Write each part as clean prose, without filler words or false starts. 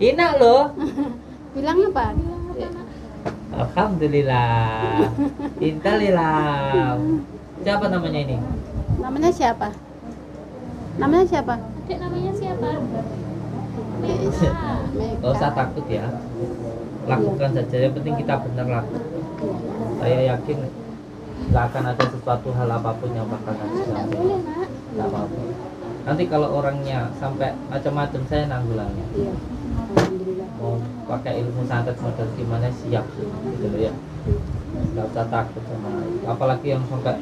Enak loh. Bilang apa? Alhamdulillah. Innalillah. Siapa namanya ini? Namanya siapa? Namanya siapa? Adik namanya siapa? Gak usah takut ya. Lakukan saja, yang penting kita benar lakukan. Saya yakin gak akan ada sesuatu hal apapun yang bakal Nggak terjadi. boleh nak. Gak apa-apa. Nanti kalau orangnya sampai macam-macam, saya nanggulangnya. Iya. Alhamdulillah. Mau pakai ilmu santet model gimana siap gitu loh ya. Gak usah takut sama itu. Apalagi yang sampai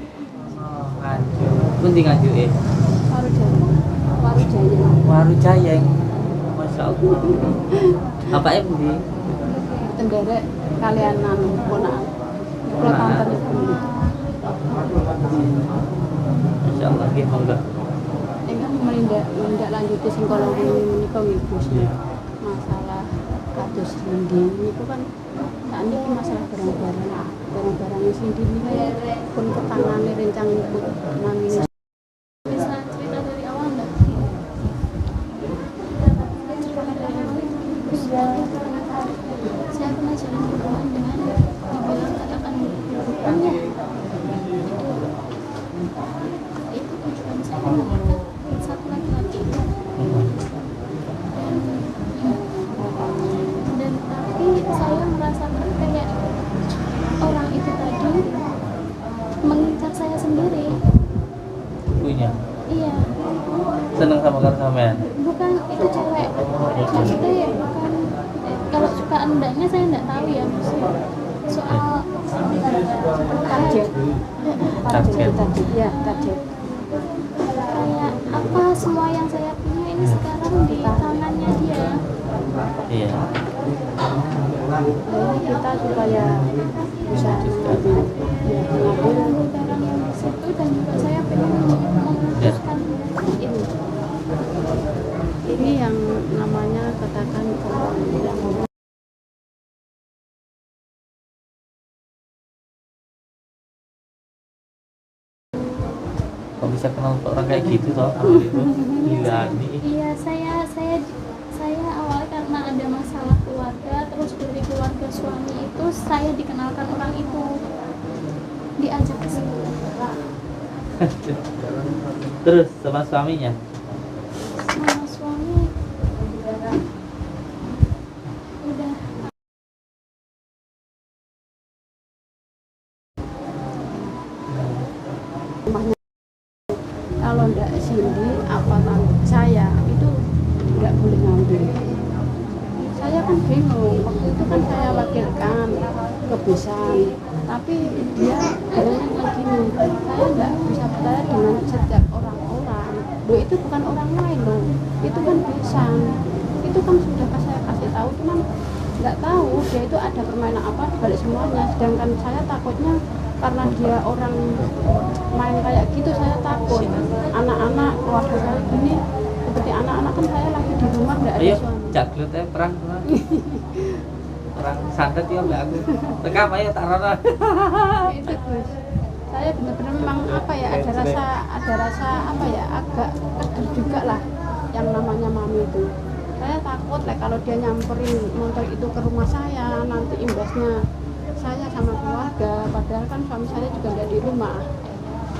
ngaju. Pundi ngaju Warujaya. Warujaya. Masya Allah. Apa pundi? Tenderek kalian ponaan. Kalau tante itu. Masya Allah, nggih monggo. Enggak menindaklanjuti sing kala menika nggih Gus. Masalah kados endi niku kan sakniki masalah barang-barang sing dinilai pun ketangane rencang niku nanging Bisa cerita dari awal nggak? Saya pernah jalan berhubungan dengan dibilang katakan rupanya itu tujuan saya mendapatkan satu laki-laki dan tapi saya merasakan kayak orang itu tadi mengincar saya sendiri. Punya. Iya, Seneng sama sampean. bukan itu cewek, maksudnya bukan kalau suka endaknya saya enggak tahu ya, maksudnya soal target. Target. Tadi ya, target. kayak apa semua yang saya punya ini sekarang di tangannya dia. Iya. Jadi kita supaya bisa mengambil Barang yang di situ dan juga saya pengen memutuskan ini yang namanya katakan kalau yang Kok bisa kenal orang kayak gitu toh? Awal itu gila nih. Iya, saya awalnya karena ada masalah keluarga, terus dari keluarga suami itu saya dikenalkan orang itu, diajak ke sini. Terus sama suaminya. Sama suami udah rumahnya kalau ndak Cindy apa tante saya itu nggak boleh ngambil. Saya kan bingung waktu itu kan saya wakilkan ke Besan, tapi dia bilangnya kayak gini, saya nggak bisa percaya dengan setiap orang-orang. Loh itu bukan orang lain loh, itu kan Besan, itu kan sudah saya kasih tahu, cuman nggak tahu dia itu ada permainan apa dibalik semuanya. Sedangkan saya takutnya karena dia orang main kayak gitu, saya takut anak-anak keluarga saya gini seperti anak-anak kan saya lagi di rumah nggak ada Ayo, suami. jaglut ya perang. Perang santet ya mbak aku. Rekam ayo taruh. Itu Gus, saya benar-benar memang apa ya, ada rasa apa ya, agak keder juga lah yang namanya mami itu. Saya takut lah kalau dia nyamperin motor itu ke rumah saya, nanti imbasnya saya sama keluarga, padahal kan suami saya juga nggak di rumah,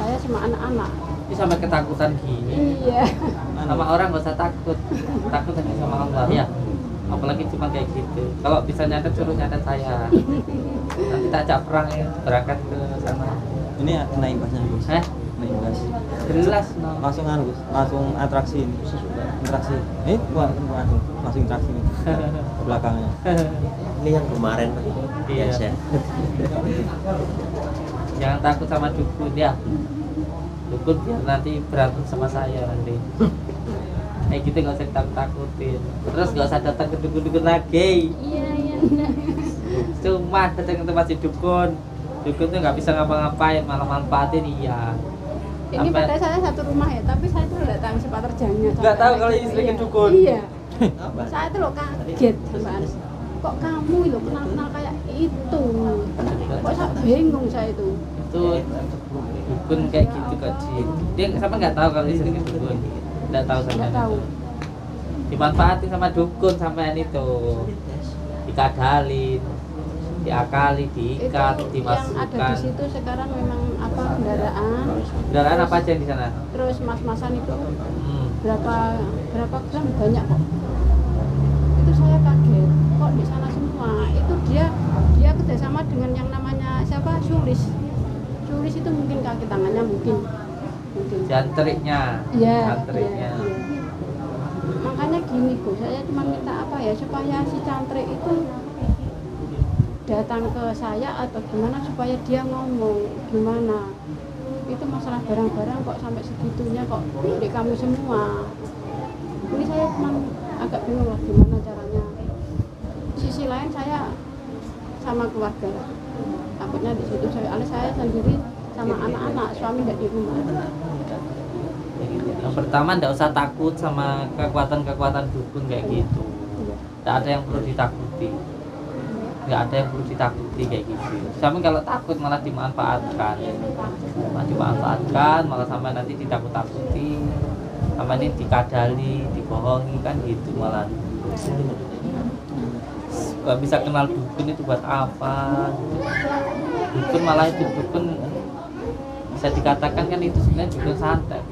saya sama anak-anak. Ini sampai ketakutan gini. Iya. Sama orang gak usah takut. Takut hanya sama Allah ya. Apalagi cuma kayak gitu. Kalau bisa nyatet suruh nyatet saya. Nanti tak ajak perang ya, berangkat ke sana. Ini kena imbasnya Gus. Kena imbas. Jelas no. Langsung Gus, langsung atraksi ini. Interaksi. Bukan langsung interaksi ini. Ke belakangnya. Ini yang kemarin Iya. ya. Jangan takut sama dukun ya. Dukun biar nanti berantem sama saya nanti. Kayak gitu gak usah takut-takutin. Terus gak usah datang ke dukun-dukun lagi. iya enggak. Cuma datang ke tempat si dukun. Dukun tuh nggak bisa ngapa-ngapain, malah manfaatin iya. Ini padahal saya satu rumah ya, tapi saya tuh nggak tahu siapa terjangnya. Nggak tahu kalau istrinya dukun. Iya. Apa? Saya tuh loh kaget sampean. Kok kamu lo kenal-kenal kayak itu? Kok saya bingung saya itu. Itu dukun kayak gitu kok dia sama nggak tahu kalau istrinya dukun. Nggak tahu sama Nggak tahu. dimanfaati sama dukun sampean itu, dikadalin, diakali, diikat, Itu yang ada dimasukkan. di situ sekarang memang apa kendaraan, Kendaraan apa aja yang di sana? terus mas-masan itu Hmm. berapa gram banyak kok. Itu saya kaget kok di sana semua. Itu dia kerjasama dengan yang namanya siapa, Sulis itu mungkin kaki tangannya mungkin Jantriknya, Iya, jantriknya. iya. Makanya gini Bu, saya cuma minta apa ya, supaya si cantrik itu datang ke saya atau gimana, supaya dia ngomong gimana itu masalah barang-barang kok sampai segitunya kok di kamu semua. Ini saya cuma agak bingung lah gimana caranya. Sisi lain saya sama keluarga, takutnya di situ saya sendiri sama anak-anak, suami nggak di rumah. Yang pertama nggak usah takut sama kekuatan-kekuatan dukun kayak gitu. Nggak ada yang perlu ditakuti. Nggak ada yang perlu ditakuti kayak gitu. Sampai kalau takut malah dimanfaatkan. Malah dimanfaatkan, malah sampai nanti ditakut-takuti. Sama ini dikadali, dibohongi kan gitu malah. Gak bisa kenal dukun itu buat apa? Dukun malah itu dukun bisa dikatakan kan itu sebenarnya dukun santet.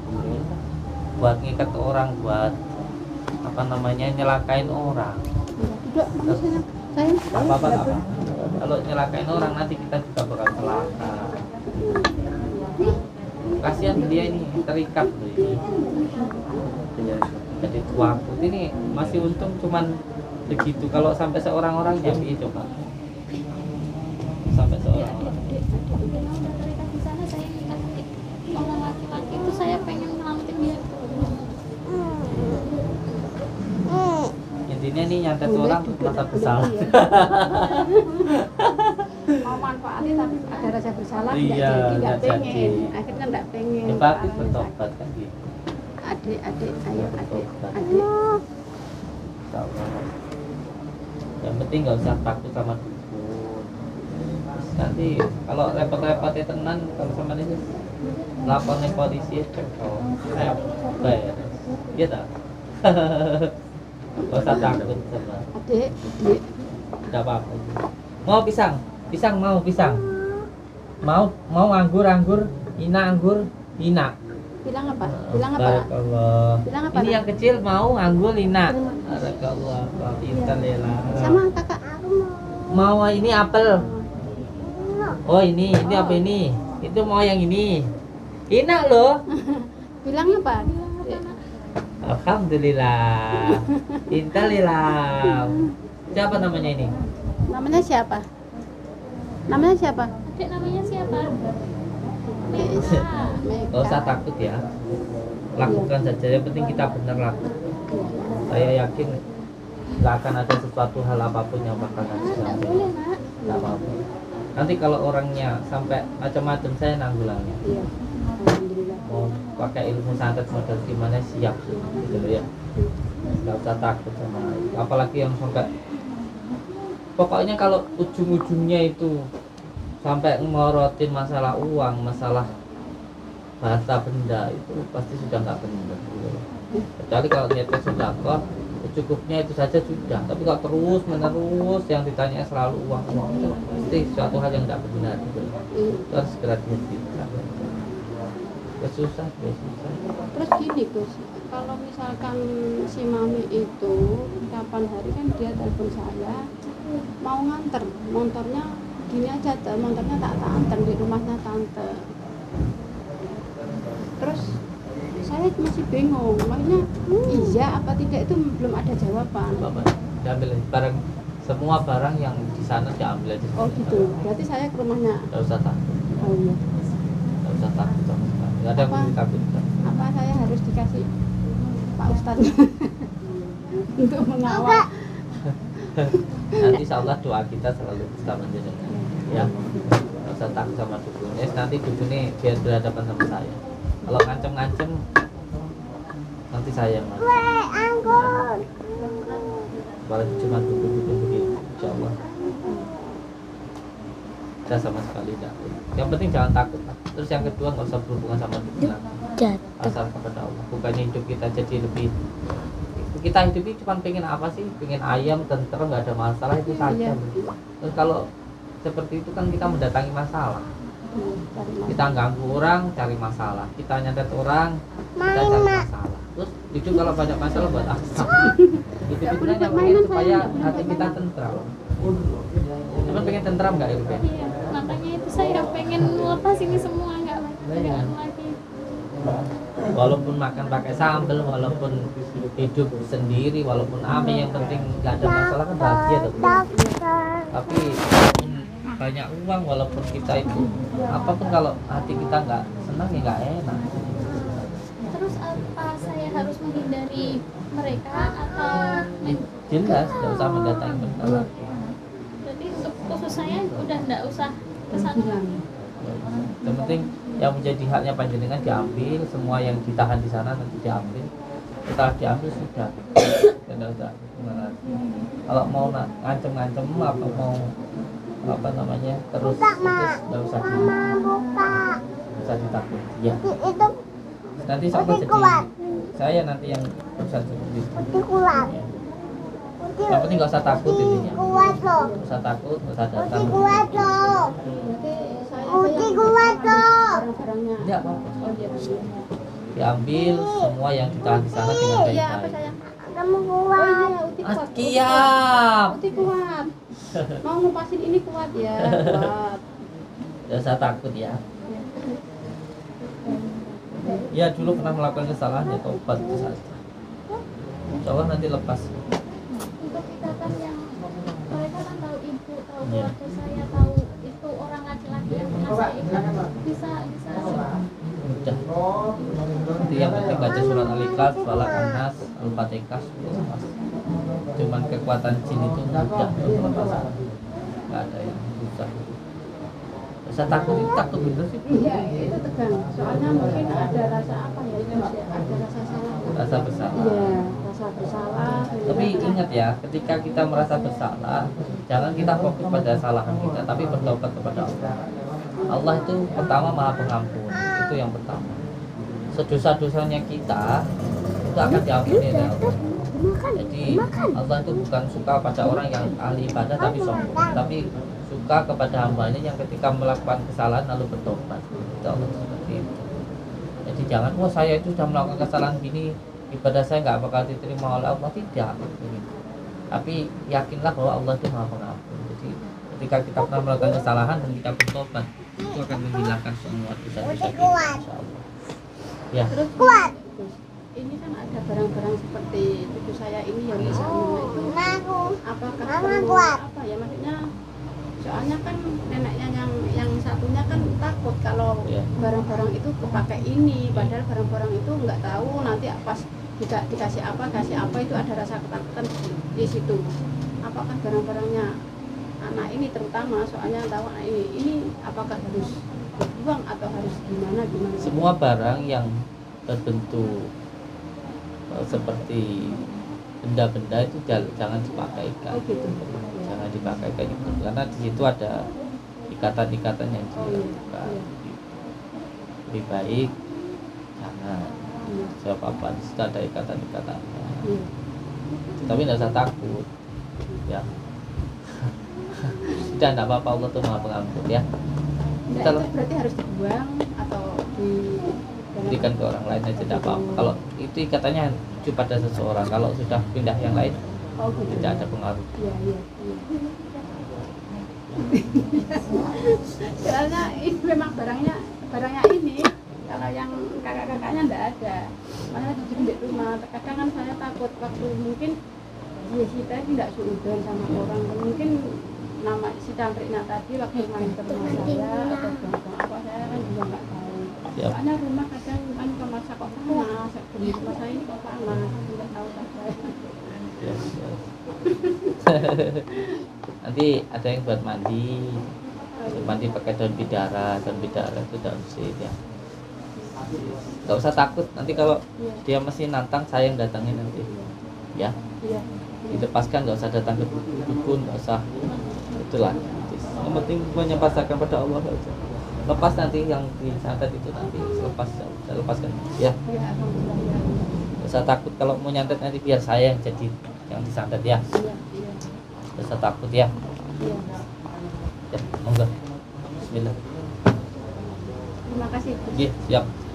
Buat ngikat orang, buat apa namanya, nyelakain orang. Duduk, mama sayang. Apa kalau nyelakain orang nanti kita juga bakal celaka. Kasihan dia ini terikat loh ini. Jadi tuakut ini masih untung cuman begitu. Kalau sampai seorang orang jadi coba. Sampai seorang orang. Udah mau terikat di sana, saya ikat orang laki-laki itu, saya pengen nyelamatin dia. Intinya nih nyantet orang merasa bersalah. Mau manfaatin tapi ada rasa bersalah, Iya, nggak nggak pengen, jadi. akhirnya nggak pengen. Ya bagus bertobat kan gitu. Adik, ayo adik. Yang penting nggak usah takut sama dukun. Terus nanti kalau repot-repotnya tenan, kalau sama ini lapor nih polisi aja. Oh, ayo bayar. Iya tak? Gak usah takut sama. Adik. Tidak apa-apa. Mau pisang? Pisang mau pisang? Mau anggur? Ina anggur? Ina. Bilang apa? Bilang apa? Barakallah. Bilang apa, Ini Nak? yang kecil mau anggur Lina. Barakallah. Pintar Lela. Sama kakak. Mau ini apel. Oh ini apa ini? Itu mau yang ini. Ina loh. Bilang apa? Alhamdulillah. Pintar Lela. Siapa namanya ini? Namanya siapa? Namanya siapa? Adik namanya siapa? Meka. Gak usah takut ya. Lakukan saja. Yang penting kita benar lakukan. Saya yakin nggak akan ada sesuatu hal apapun yang bakal Nggak sampai. boleh, Nak. Nggak apa-apa. Nanti kalau orangnya sampai macam-macam saya nanggulangnya. Iya. Alhamdulillah. Mau pakai ilmu santet model gimana siap gitu loh ya. Nggak usah takut sama itu. Apalagi yang sampai pokoknya kalau ujung-ujungnya itu sampai ngelorotin masalah uang, masalah harta benda, itu pasti sudah nggak benar gitu loh. Kecuali kalau niatnya sudah kok cukupnya itu saja sudah. Tapi kalau terus menerus yang ditanya selalu uang itu pasti suatu hal yang tidak benar gitu loh. Itu harus segera dihentikan. Ya susah. Terus gini Gus, kalau misalkan si mami itu kapan hari kan dia telepon saya mau nganter motornya, gini aja tuh, motornya tak anter di rumahnya tante. Terus saya masih bingung, makanya iya apa tidak itu belum ada jawaban. Bapak diambil barang, semua barang yang di sana diambil aja. Oh gitu, berarti saya ke rumahnya. Nggak usah takut, Oh iya. nggak usah takut sama sekali. Nggak ada yang Apa? perlu ditakutkan. Apa saya harus dikasih Pak Ustadz untuk mengawal? Nanti insya Allah doa kita selalu bersama jenengan ya. Nggak usah takut sama dukun. Nanti dukunnya biar berhadapan sama saya. Kalau ngancem-ngancem nanti saya yang ngancem. Apalagi cuma dukun-dukun begitu, insya Allah saya sama sekali tidak. Yang penting jangan takut lah. Terus yang kedua nggak usah berhubungan sama dukun lagi. Asal kepada Allah. Bukannya hidup kita jadi lebih kita hidup ini cuma pengen apa sih? Pengen ayam, tentrem, nggak ada masalah itu saja. Iya. Terus kalau seperti itu kan kita mendatangi masalah. Cari masalah. Kita ganggu orang, cari masalah. Kita nyantet orang, kita cari masalah. Terus hidup kalau banyak masalah buat apa? Itu sebenarnya pengen supaya hati kita tentram. Cuma pengen tentram nggak Ibu? Iya, makanya itu saya pengen lepas ini semua, nggak Iya. lagi. Walaupun makan pakai sambal, walaupun hidup sendiri, walaupun ame, yang penting nggak ada masalah kan bahagia tuh. Tapi walaupun banyak uang, walaupun kita itu apapun kalau hati kita nggak senang ya nggak enak. Terus apa saya harus menghindari mereka atau Jelas nggak usah mendatangi mereka lagi. berarti untuk khusus saya udah nggak usah kesana. Yang penting yang menjadi haknya panjenengan diambil, semua yang ditahan di sana nanti diambil. Setelah diambil sudah. Tidak usah gimana. Kalau mau ngancem-ngancem atau mau apa namanya terus nggak usah ditakut. Ya. Nanti sama jadi saya nanti yang urusan seperti itu. Ya. Yang penting nggak usah takut intinya. Nggak usah takut, nggak usah datang. Berarti barang-barangnya. Ya, Oh iya. diambil semua yang ditahan di sana dengan Iya, apa baik-baik. sayang? Oh iya, Uti kuat. Siap. Uti kuat. Mau ngupasin ini kuat ya, kuat. Nggak usah takut ya. Ya dulu pernah melakukan kesalahan ya tobat itu saja. Insya Allah nanti lepas. Untuk ikatan yang mereka kan tahu ibu, tahu Iya. keluarga saya, tahu itu orang laki-laki yang pernah saya ikat, bisa Udah. Nanti yang penting baca surat Al-Ikhlas, Falaq, An-Nas, Al-Fatihah, lepas. Cuman kekuatan jin itu mudah untuk lepas. Nggak ada yang susah. Saya takut bener sih. Iya, itu tegang. Soalnya mungkin ada rasa apa ya, itu sih, ada rasa salah. Rasa bersalah. Iya, rasa bersalah. Tapi ingat ya, ketika kita merasa bersalah, jangan kita fokus pada kesalahan kita, tapi bertobat kepada Allah. Allah itu pertama Maha Pengampun, itu yang pertama. Sedosa-dosanya kita itu akan diampuni oleh Allah. Jadi Allah itu bukan suka pada orang yang ahli ibadah tapi sombong, tapi suka kepada hambanya yang ketika melakukan kesalahan lalu bertobat. Itu Allah seperti itu. Jadi jangan, wah saya itu sudah melakukan kesalahan gini, ibadah saya nggak bakal diterima oleh Allah, tidak. Tapi yakinlah bahwa Allah itu Maha Pengampun. Jadi ketika kita pernah melakukan kesalahan dan kita bertobat, itu akan menghilangkan semua dosa-dosa kita, insyaallah. Ya. Terus ini kan ada barang-barang seperti cucu saya ini yang bisa itu apakah perlu apa ya, maksudnya soalnya kan neneknya yang satunya kan takut kalau Iya. barang-barang itu kepakai ini, padahal barang-barang itu nggak tahu nanti pas dikasih apa itu ada rasa ketakutan di situ. Apakah barang-barangnya anak ini terutama, soalnya tahu anak ini apakah harus dibuang atau harus gimana? Semua barang yang terbentuk seperti benda-benda itu jangan dipakaikan. Oh gitu. Jangan dipakaikan itu karena di situ ada ikatan-ikatan yang Oh, iya. dilakukan. Iya. Lebih baik jangan. Iya. Sebab apa? Di situ ada ikatan-ikatan. Iya. Tapi tidak usah takut. Ya. Sudah tidak apa-apa, Allah tuh Maha Pengampun ya. Nah, Kalau itu berarti harus dibuang atau berikan ke orang lain aja tidak apa-apa. Kalau itu ikatannya tuju pada seseorang, kalau sudah pindah yang lain Oh gitu. tidak ada pengaruh. Iya. Soalnya ini memang barangnya ini, kalau yang kakak-kakaknya enggak ada. Makanya di rumah, terkadang kan saya takut waktu mungkin ya kita ini enggak suudon sama orang, mungkin nama si Cantriknya tadi waktu main ke rumah saya atau apa saya kan juga enggak tahu. Siap. Soalnya rumah kadang kan kamar saya kok panas, di rumah saya ini kok panas, enggak tahu saya. Yes. Nanti ada yang buat mandi pakai daun bidara itu daun sih ya. Gak usah takut, nanti kalau dia masih nantang saya yang datangin nanti ya. Iya. Dilepaskan, gak usah datang ke dukun, gak usah itulah. Yang penting menyempatkan pada Allah saja. Lepas nanti yang disantet itu nanti lepaskan ya. Iya, alhamdulillah. Rasa takut kalau mau nyantet nanti biar saya yang jadi yang disantet ya. Iya, iya, Rasa takut ya. iya. Ya, monggo. Bismillah. Terima kasih. Iya, siap.